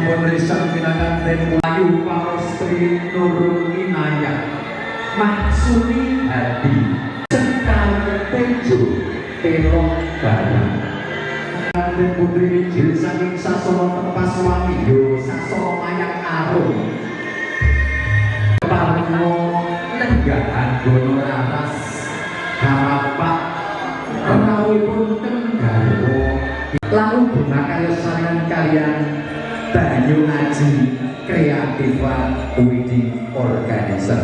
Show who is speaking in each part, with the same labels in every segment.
Speaker 1: sampun risang pinanganten Ayu Parostri Nurul Inayah Maksuni Hadi Sekar Tejo Pelok Barang Kanten Putri Jil saking Sasono Tepas Wangi Yo Sasono Mayak Arum Parno Lenggahan Gono Raras Harapak Penawipun Tenggarwo lalu gunakan lesanan kalian Banyu Ngaji Kreativa Wedding Organizer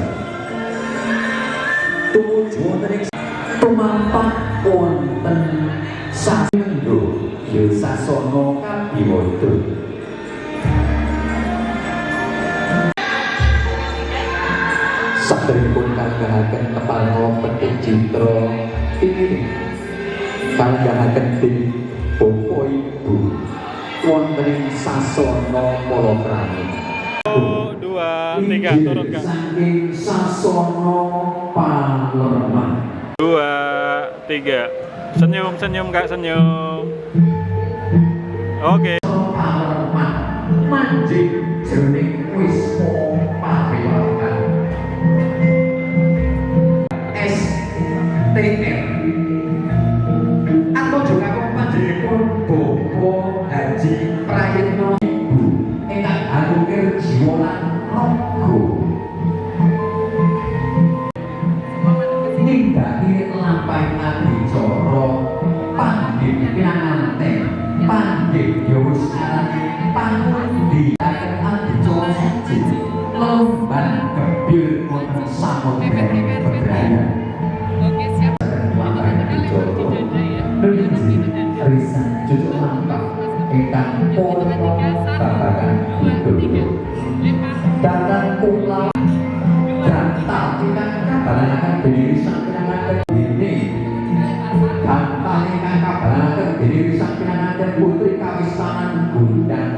Speaker 1: tujuan dari tumapak wonten Sasindo Sasono Kabiwoto saderipun kanggahaken keparno petik citra ini kanggahaken tim Bapak Ibu wonten ing Sasono Polokrami
Speaker 2: 1, 2, 3 turun Kak.
Speaker 1: Saking Sasono Palerman
Speaker 2: 2, 3 senyum Kak, senyum. Oke.
Speaker 1: Palerman manjing jroning wisma pawiwakan STM atau juga kepanjenenganipun Bapak Haji Prayitno Ibu ingkang harukir jiwa lan raga nindaki lampahe adicara panggih pinanganten panggih ya wis arane pangundi adicara siji lemban kebir wonten samudra Bebraya.
Speaker 3: Oke, siap.
Speaker 1: Risa cucuk mantap ingkang purna babagan Widodo datang kula gantal ingkang kabaranaken dening Sang Pinanganten ini gantal ingkang kabaranaken dening Sang Pinanganten putri kawisanan Gundang